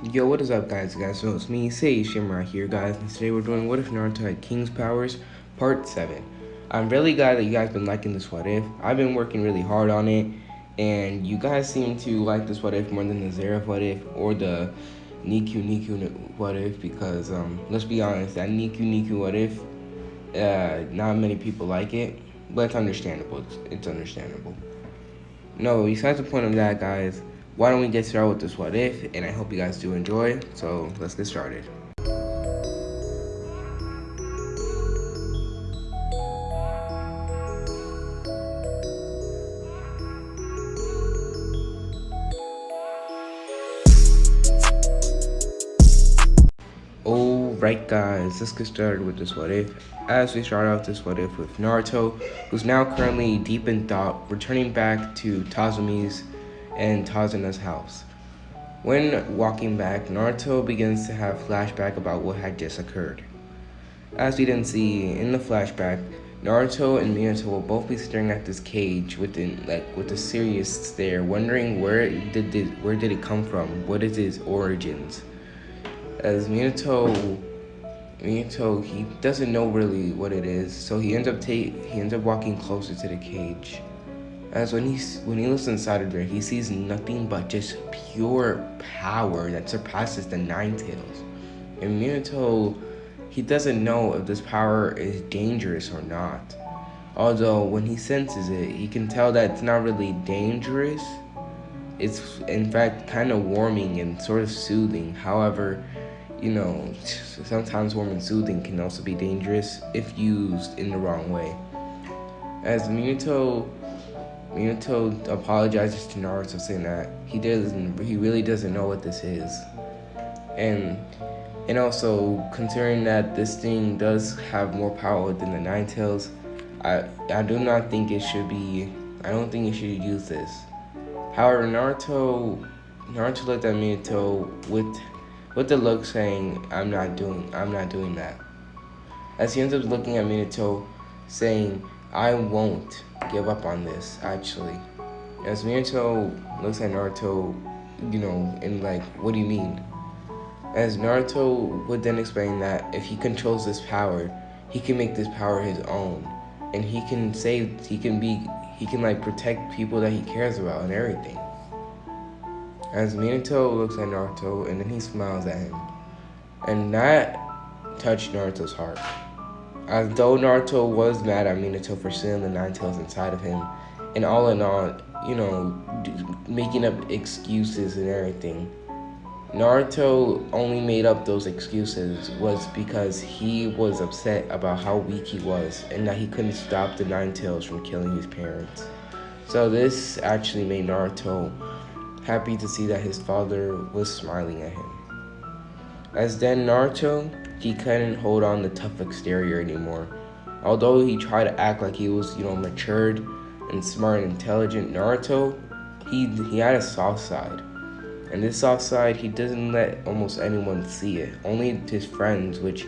Yo, what is up, guys? So it's me, Say Shimra here, guys, and today we're doing What If Naruto Had King's Powers, Part 7. I'm really glad that you guys been liking this What If. I've been working really hard on it, and you guys seem to like this What If more than the Zeref What If or the Niku What If, because, let's be honest, that Niku What If, not many people like it, but it's understandable. It's understandable. No, besides the point of that, guys, why don't we get started with this what if? And I hope you guys do enjoy. So let's get started. Alright, guys, let's get started with this what if. As we start off this what if with Naruto, who's now currently deep in thought, returning back to Tazumi's and Tazuna's house. When walking back, Naruto begins to have flashback about what had just occurred. As we then see in the flashback, Naruto and Minato will both be staring at this cage with a serious stare, wondering where did it come from? What is its origins? As Minato he doesn't know really what it is, so he ends up walking closer to the cage. As when he looks inside of there, he sees nothing but just pure power that surpasses the Nine Tails. And Minato, he doesn't know if this power is dangerous or not. Although when he senses it, he can tell that it's not really dangerous. It's in fact kind of warming and sort of soothing. However, sometimes warm and soothing can also be dangerous if used in the wrong way. As Minato apologizes to Naruto, saying that he really doesn't know what this is, and also considering that this thing does have more power than the Nine Tails, I do not think it should be. I don't think he should use this. However, Naruto looked at Minato with the look saying, I'm not doing that. As he ends up looking at Minato, saying, I won't give up on this, actually. As Naruto looks at Naruto, and like, what do you mean? As Naruto would then explain that if he controls this power, he can make this power his own. And he can protect people that he cares about and everything. As Minato looks at Naruto and then he smiles at him. And that touched Naruto's heart. As though Naruto was mad at Minato for seeing the Nine Tails inside of him, and all in all, making up excuses and everything, Naruto only made up those excuses was because he was upset about how weak he was and that he couldn't stop the Nine Tails from killing his parents. So this actually made Naruto happy to see that his father was smiling at him. As then Naruto, he couldn't hold on the tough exterior anymore. Although he tried to act like he was, matured and smart and intelligent, Naruto, he had a soft side. And this soft side, he doesn't let almost anyone see it. Only his friends, which,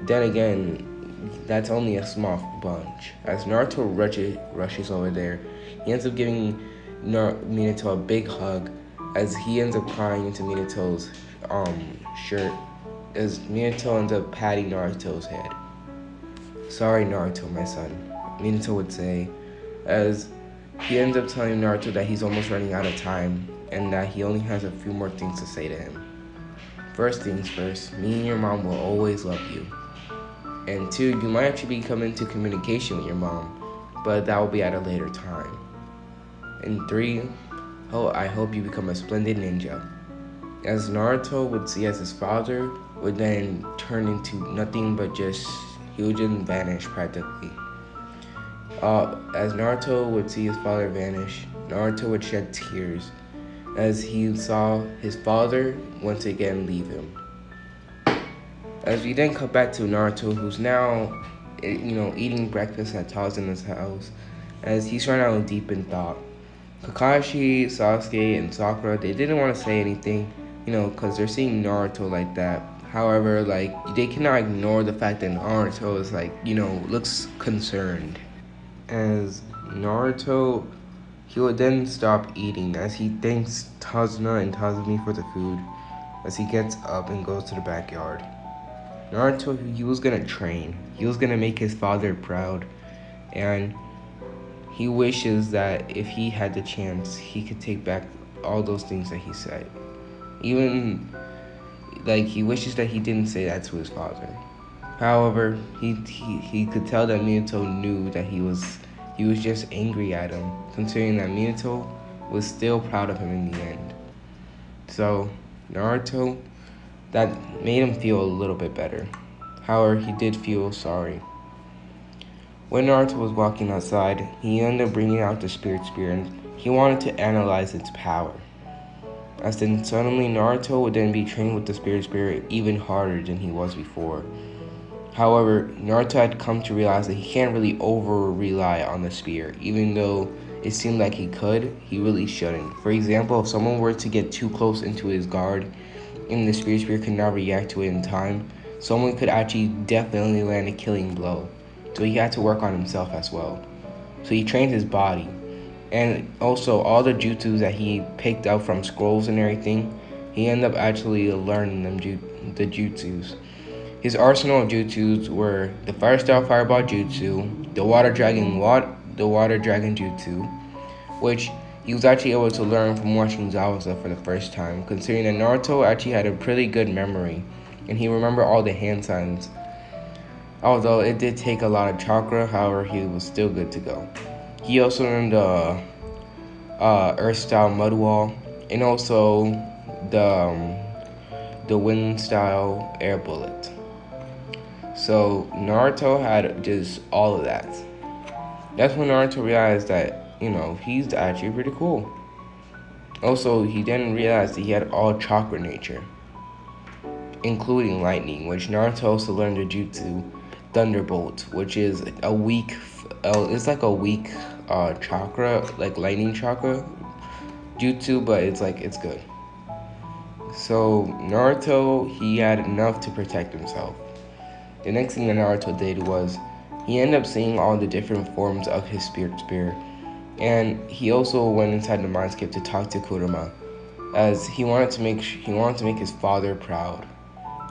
then again, that's only a small bunch. As Naruto rushes over there, he ends up giving Minato a big hug as he ends up crying into Minato's shirt as Minato ends up patting Naruto's head. Sorry, Naruto, my son, Minato would say, as he ends up telling Naruto that he's almost running out of time and that he only has a few more things to say to him. First things first, me and your mom will always love you. And two, you might actually be coming into communication with your mom, but that will be at a later time. And three, I hope you become a splendid ninja. As Naruto would see as his father would then turn into nothing but he would just vanish practically. As Naruto would see his father vanish, Naruto would shed tears as he saw his father once again leave him. As we then cut back to Naruto, who's now, eating breakfast at Tazuna's house, as he's right now deep in thought. Kakashi, Sasuke, and Sakura, they didn't want to say anything, because they're seeing Naruto like that. However, they cannot ignore the fact that Naruto is looks concerned. As Naruto, he would then stop eating as he thanks Tazuna and Tazumi for the food. as he gets up and goes to the backyard. Naruto, he was gonna train. He was gonna make his father proud, and he wishes that if he had the chance, he could take back all those things that he said. Even like he wishes that he didn't say that to his father. However, he could tell that Minato knew that he was just angry at him, considering that Minato was still proud of him in the end. So Naruto, that made him feel a little bit better. However, he did feel sorry. When Naruto was walking outside, he ended up bringing out the Spirit Spear and he wanted to analyze its power. As then suddenly Naruto would then be training with the Spirit Spear even harder than he was before. However, Naruto had come to realize that he can't really over-rely on the spear. Even though it seemed like he could, he really shouldn't. For example, if someone were to get too close into his guard and the Spirit Spear could not react to it in time, someone could actually definitely land a killing blow. So he had to work on himself as well. So he trained his body. And also all the jutsus that he picked up from scrolls and everything, he ended up actually learning them the jutsus. His arsenal of jutsus were the Fire Style Fireball Jutsu, the Water Dragon Jutsu, which he was actually able to learn from watching Zabuza for the first time, considering that Naruto actually had a pretty good memory, and he remembered all the hand signs. Although it did take a lot of chakra, however, he was still good to go. He also learned the Earth Style Mud Wall, and also the Wind Style Air Bullet. So Naruto had just all of that. That's when Naruto realized that, he's actually pretty cool. Also, he didn't realize that he had all chakra nature, including lightning, which Naruto also learned the jutsu Thunderbolt, which is a weak, it's like a weak chakra, like lightning chakra jutsu, but it's good. So Naruto, he had enough to protect himself. The next thing that Naruto did was he ended up seeing all the different forms of his Spirit Spear, and he also went inside the mindscape to talk to Kurama, as he wanted to make his father proud.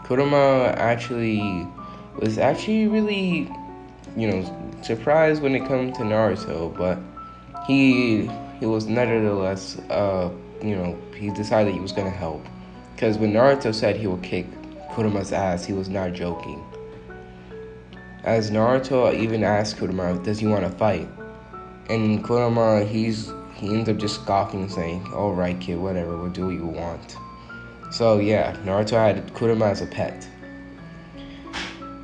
Kurama was actually really, surprised when it came to Naruto, but he was nevertheless, he decided he was gonna help, because when Naruto said he would kick Kurama's ass, he was not joking. As Naruto even asked Kurama, does he want to fight? And Kurama, he ends up just scoffing, saying, alright kid, whatever, we'll do what you want. So yeah, Naruto had Kurama as a pet.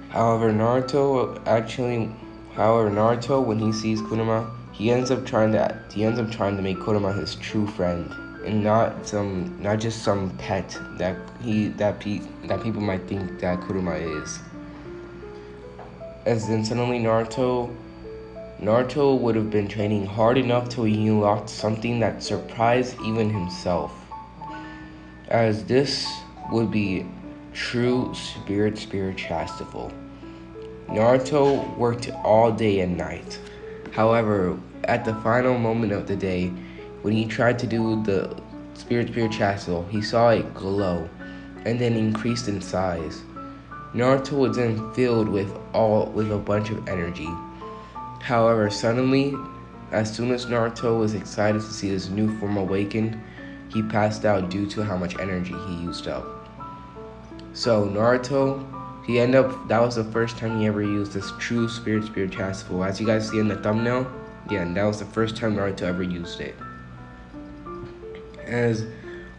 However, Naruto, when he sees Kurama, he ends up trying to make Kurama his true friend, and not just some pet that people might think that Kurama is. As then suddenly Naruto would have been training hard enough till he unlocked something that surprised even himself. As this would be true Spirit Chastival. Naruto worked all day and night. However, at the final moment of the day, when he tried to do the Spirit Chastival, he saw it glow and then increased in size. Naruto was then filled with a bunch of energy. However, suddenly, as soon as Naruto was excited to see this new form awaken, he passed out due to how much energy he used up. So Naruto, that was the first time he ever used this true Spirit Chastival. As you guys see in the thumbnail, and that was the first time Naruto ever used it.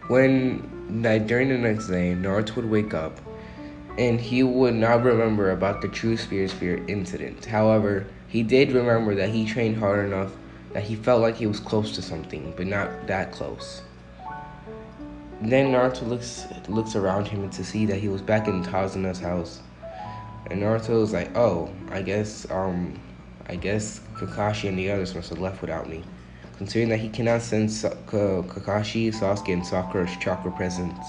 During the next day, Naruto would wake up, and he would not remember about the true Spirit incident. However, he did remember that he trained hard enough that he felt like he was close to something, but not that close. Then Naruto looks around him to see that he was back in Tazuna's house. And Naruto was like, oh, I guess Kakashi and the others must have left without me. Considering that he cannot sense Kakashi, Sasuke, and Sakura's chakra presence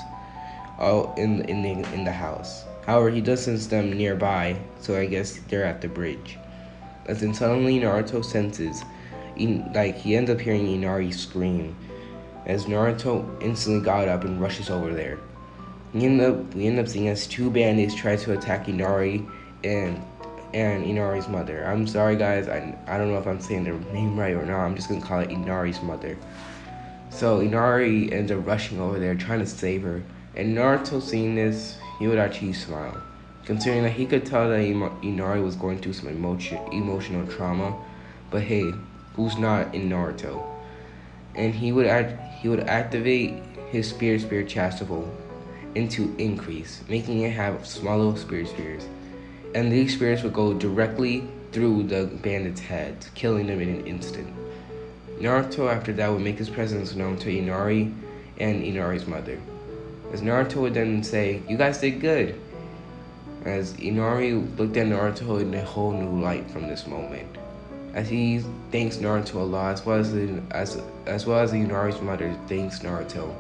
in the house. However, he does sense them nearby, so I guess they're at the bridge. As then suddenly Naruto senses, he ends up hearing Inari scream, as Naruto instantly got up and rushes over there. We end up seeing as two bandits try to attack Inari and Inari's mother. I'm sorry guys, I don't know if I'm saying their name right or not. I'm just gonna call it Inari's mother. So Inari ends up rushing over there trying to save her. And Naruto seeing this, he would actually smile. Considering that he could tell that Inari was going through some emotional trauma. But hey, who's not in Naruto? And he would activate his spirit chasuble into increase, making it have small little spirit spears. And these spears would go directly through the bandits' heads, killing them in an instant. Naruto after that would make his presence known to Inari and Inari's mother. As Naruto would then say, "You guys did good." As Inari looked at Naruto in a whole new light from this moment. As he thanks Naruto a lot, as well as Inari's mother thanks Naruto.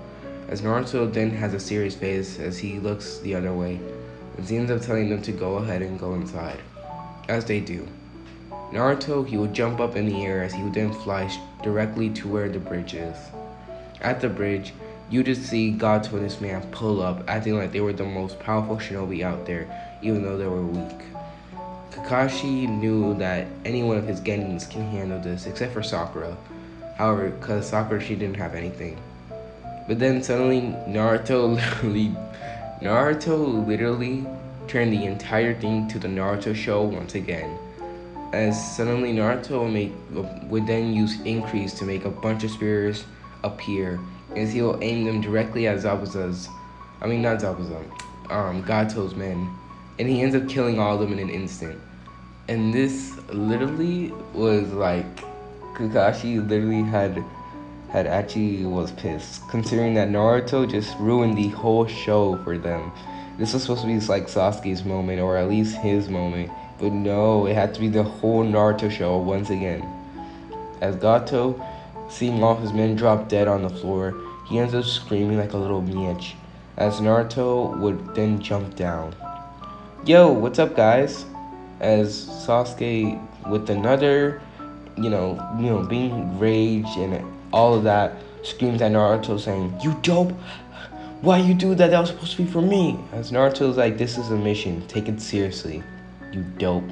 As Naruto then has a serious face as he looks the other way, as he ends up telling them to go ahead and go inside. As they do. Naruto, he would jump up in the air as he would then fly directly to where the bridge is. At the bridge, you just see Gato and this man pull up, acting like they were the most powerful shinobi out there, even though they were weak. Kakashi knew that any one of his genins can handle this, except for Sakura. However, because Sakura, she didn't have anything. But then suddenly, Naruto literally turned the entire thing to the Naruto show once again. As suddenly Naruto would then use increase to make a bunch of spears appear, as he will aim them directly at Gato's men, and he ends up killing all of them in an instant. And this literally was like, Kakashi literally was pissed, considering that Naruto just ruined the whole show for them. This was supposed to be like Sasuke's moment, or at least his moment. But no, it had to be the whole Naruto show once again. As Gato, seeing all his men drop dead on the floor, he ends up screaming like a little bitch. As Naruto would then jump down. "Yo, what's up guys?" As Sasuke with another, being raged and all of that, screams at Naruto saying, "You dope? Why you do that? That was supposed to be for me." As Naruto's like, "This is a mission, take it seriously. You dope."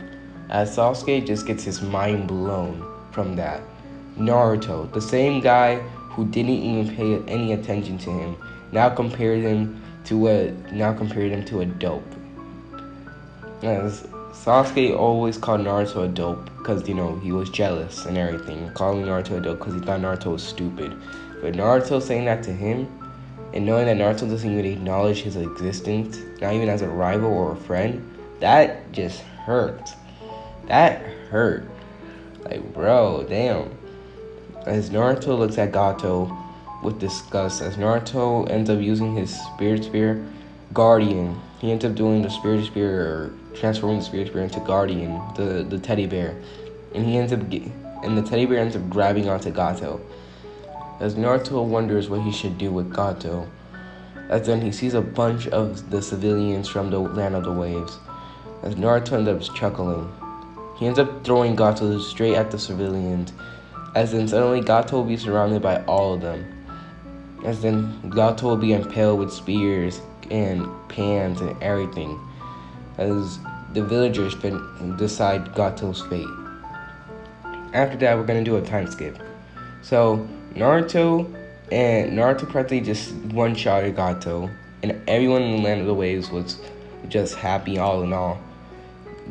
As Sasuke just gets his mind blown from that. Naruto, the same guy who didn't even pay any attention to him, now compared him to a dope. As Sasuke always called Naruto a dope because, he was jealous and everything, calling Naruto a dope because he thought Naruto was stupid. But Naruto saying that to him, and knowing that Naruto doesn't even acknowledge his existence, not even as a rival or a friend, that just hurt. That hurt. Like, bro, damn. As Naruto looks at Gato with disgust, as Naruto ends up using his spirit spear, Guardian. He ends up doing the spirit spear, or transforming the spirit spear into Guardian, the teddy bear. And the teddy bear ends up grabbing onto Gato. As Naruto wonders what he should do with Gato, as then he sees a bunch of the civilians from the land of the waves. As Naruto ends up chuckling, he ends up throwing Gato straight at the civilians, as then suddenly Gato will be surrounded by all of them. As then Gato will be impaled with spears and pans and everything, as the villagers decide Gato's fate. After that, we're going to do a time skip. So Naruto practically just one-shotted Gato, and everyone in the land of the waves was just happy all in all.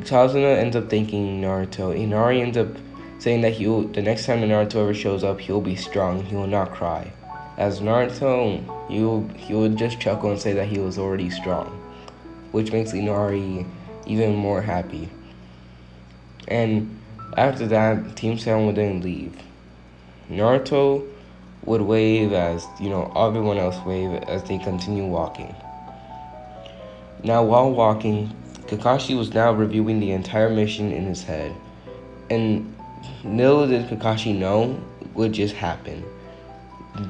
Tazuna ends up thanking Naruto. Inari ends up saying that the next time Naruto ever shows up, he'll be strong, he will not cry. As Naruto, he would just chuckle and say that he was already strong, which makes Inari even more happy. And after that, Team 7 would then leave. Naruto would wave as, everyone else wave as they continue walking. Now, while walking, Kakashi was now reviewing the entire mission in his head. And little did Kakashi know what just happened.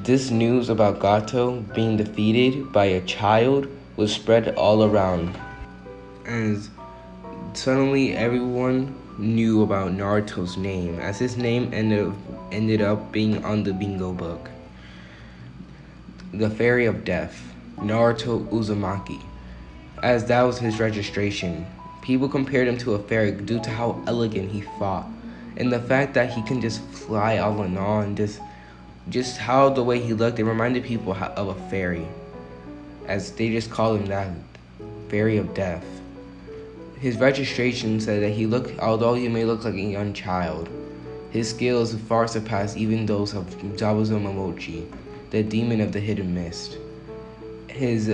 This news about Gato being defeated by a child was spread all around. As suddenly everyone knew about Naruto's name, as his name ended up being on the bingo book. The Fairy of Death. Naruto Uzumaki, as that was his registration. People compared him to a fairy due to how elegant he fought, and the fact that he can just fly all in all, and just how the way he looked, it reminded people of a fairy, as they just call him that, fairy of death. His registration said that although he may look like a young child, his skills far surpass even those of Zabuza Momochi, the demon of the hidden mist. His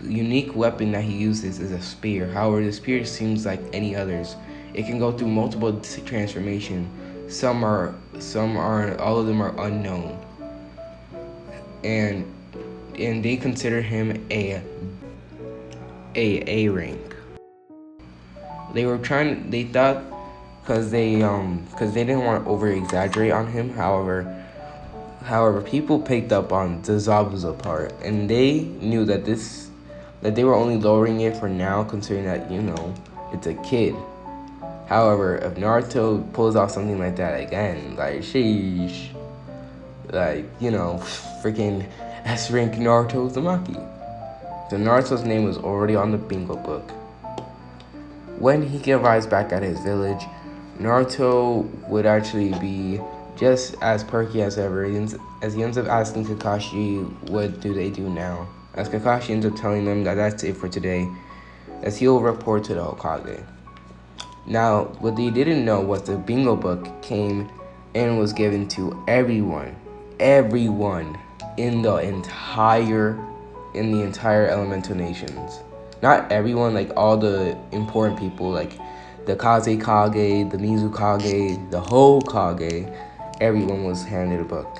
unique weapon that he uses is a spear. However, the spear seems like any others. It can go through multiple transformations. Some are, all of them are unknown. And they consider him a rank. They thought, because they didn't want to over exaggerate on him. However, people picked up on the Zabuza part, and they knew that they were only lowering it for now, considering that, it's a kid. However, if Naruto pulls off something like that again, like, sheesh, like, freaking S-rank Naruto Uzumaki. So Naruto's name was already on the bingo book. When he arrives back at his village, Naruto would actually be just as perky as ever, as he ends up asking Kakashi what do they do now, as Kakashi ends up telling them that that's it for today, as he'll report to the Hokage. Now, what they didn't know was the bingo book came and was given to everyone in the entire Elemental Nations. Not everyone, like all the important people, like the Kaze Kage, the Mizukage, the Hokage, everyone was handed a book.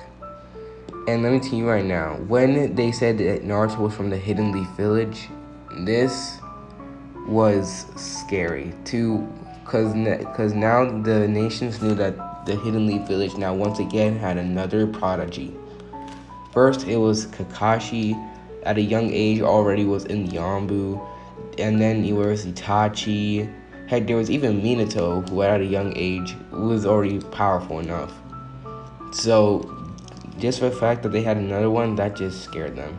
And let me tell you right now, when they said that Naruto was from the Hidden Leaf Village, this was scary too, because now the nations knew that the Hidden Leaf Village now once again had another prodigy. First, it was Kakashi. At a young age, already was in Yambu, and then it was Itachi. Heck, there was even Minato, who at a young age was already powerful enough. So, just for the fact that they had another one, that just scared them.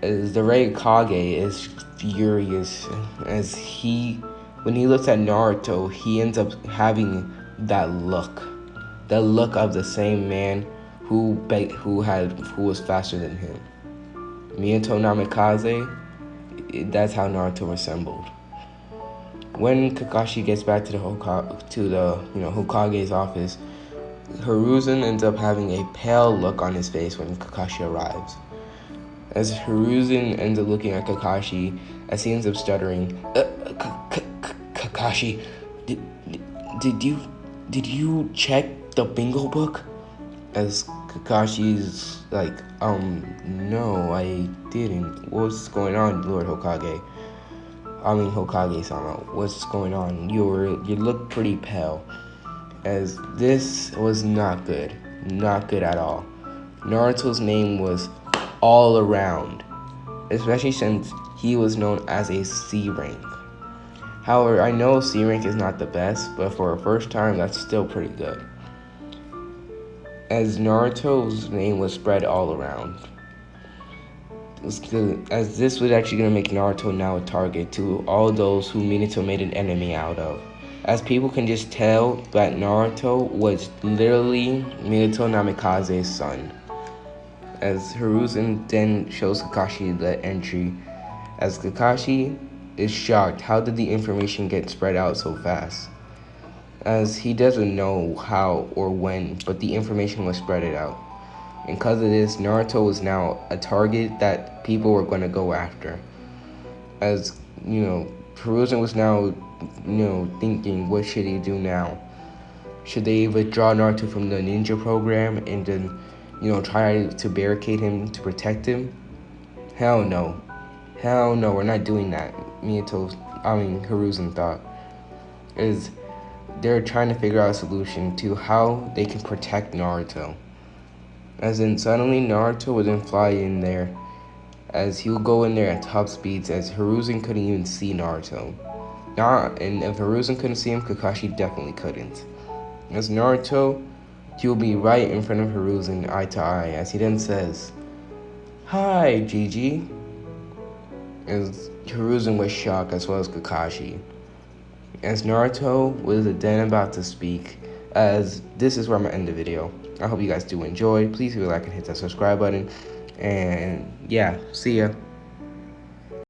As the Red Kage is furious, as when he looks at Naruto, he ends up having that look of the same man who was faster than him. Minato Namikaze, that's how Naruto resembled. When Kakashi gets back to the Hokage's office, Hiruzen ends up having a pale look on his face when Kakashi arrives. As Hiruzen ends up looking at Kakashi, as he ends up stuttering, Kakashi, did you check the bingo book? As Kakashi's like, no, I didn't. What's going on, Lord Hokage? Hokage-sama, what's going on? You look pretty pale. As this was not good at all. Naruto's name was all around, especially since he was known as a C rank. However, I know C rank is not the best, but for a first time, that's still pretty good. As Naruto's name was spread all around, as this was actually going to make Naruto now a target to all those who Minato made an enemy out of. As people can just tell that Naruto was literally Minato Namikaze's son. As Hiruzen then shows Kakashi the entry, as Kakashi is shocked, how did the information get spread out so fast? As he doesn't know how or when, but the information was spread out. And because of this, Naruto was now a target that people were going to go after. As, Hiruzen was now, thinking, what should he do now? Should they withdraw Naruto from the ninja program and then, try to barricade him to protect him? Hell no, we're not doing that. Hiruzen thought. Is they're trying to figure out a solution to how they can protect Naruto. As in, suddenly Naruto would then fly in there, as he'll go in there at top speeds, as Hiruzen couldn't even see Naruto. And if Hiruzen couldn't see him, Kakashi definitely couldn't. As Naruto, he'll be right in front of Hiruzen eye to eye, as he then says, Hi, Gigi. As Hiruzen was shocked, as well as Kakashi. As Naruto was then about to speak, as this is where I'm gonna end the video. I hope you guys do enjoy. Please leave a like and hit that subscribe button. And yeah, see ya.